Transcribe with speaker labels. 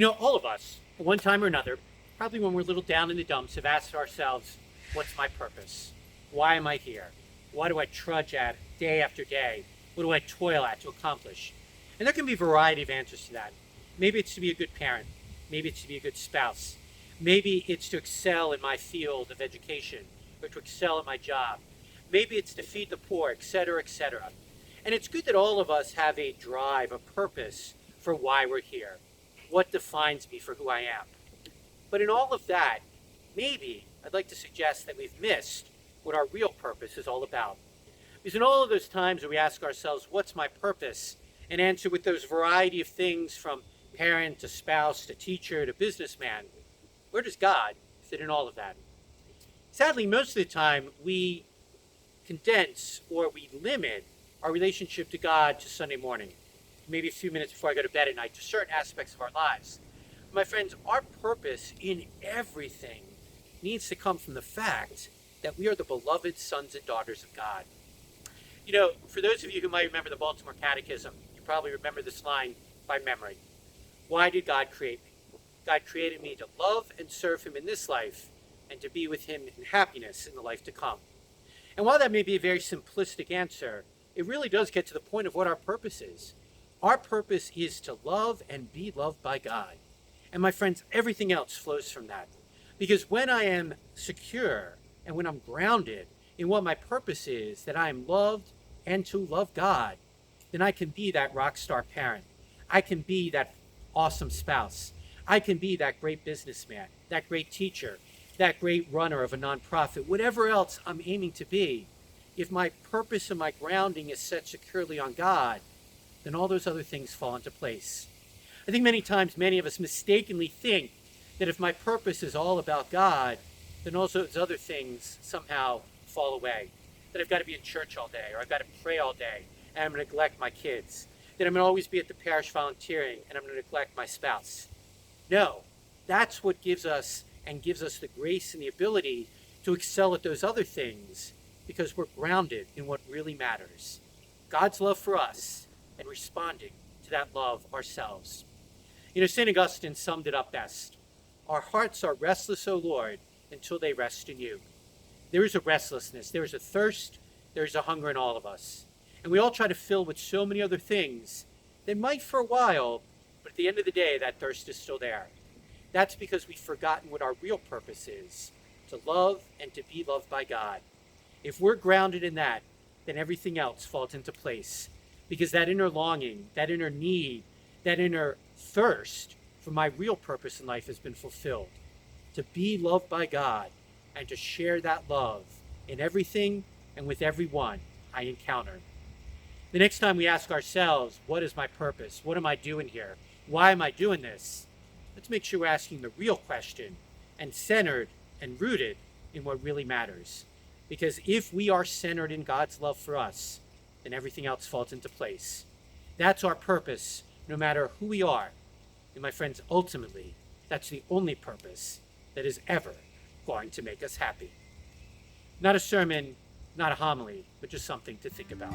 Speaker 1: All of us, at one time or another, probably when we're a little down in the dumps, have asked ourselves, what's my purpose? Why am I here? Why do I trudge at day after day? What do I toil at to accomplish? And there can be a variety of answers to that. Maybe it's to be a good parent. Maybe it's to be a good spouse. Maybe it's to excel in my field of education or to excel at my job. Maybe it's to feed the poor, etc., etc. And it's good that all of us have a drive, a purpose for why we're here. What defines me for who I am? But in all of that, maybe I'd like to suggest that we've missed what our real purpose is all about. Because in all of those times where we ask ourselves, what's my purpose? And answer with those variety of things from parent to spouse to teacher to businessman, where does God fit in all of that? Sadly, most of the time we condense or we limit our relationship to God to Sunday morning, maybe a few minutes before I go to bed at night, to certain aspects of our lives. My friends, our purpose in everything needs to come from the fact that we are the beloved sons and daughters of God. For those of you who might remember the Baltimore Catechism, you probably remember this line by memory. Why did God create me? God created me to love and serve him in this life and to be with him in happiness in the life to come. And while that may be a very simplistic answer, it really does get to the point of what our purpose is. Our purpose is to love and be loved by God. And my friends, everything else flows from that. Because when I am secure and when I'm grounded in what my purpose is, that I am loved and to love God, then I can be that rock star parent. I can be that awesome spouse. I can be that great businessman, that great teacher, that great runner of a nonprofit, whatever else I'm aiming to be. If my purpose and my grounding is set securely on God, then all those other things fall into place. I think many times many of us mistakenly think that if my purpose is all about God, then also those other things somehow fall away. That I've got to be in church all day, or I've got to pray all day, and I'm going to neglect my kids. That I'm going to always be at the parish volunteering, and I'm going to neglect my spouse. No, that's what gives us the grace and the ability to excel at those other things, because we're grounded in what really matters. God's love for us and responding to that love ourselves. St. Augustine summed it up best. Our hearts are restless, O Lord, until they rest in you. There is a restlessness, there is a thirst, there is a hunger in all of us. And we all try to fill with so many other things that might for a while, but at the end of the day, that thirst is still there. That's because we've forgotten what our real purpose is, to love and to be loved by God. If we're grounded in that, then everything else falls into place. Because that inner longing, that inner need, that inner thirst for my real purpose in life has been fulfilled. To be loved by God and to share that love in everything and with everyone I encounter. The next time we ask ourselves, what is my purpose? What am I doing here? Why am I doing this? Let's make sure we're asking the real question and centered and rooted in what really matters. Because if we are centered in God's love for us, then everything else falls into place. That's our purpose, no matter who we are. And my friends, ultimately, that's the only purpose that is ever going to make us happy. Not a sermon, not a homily, but just something to think about.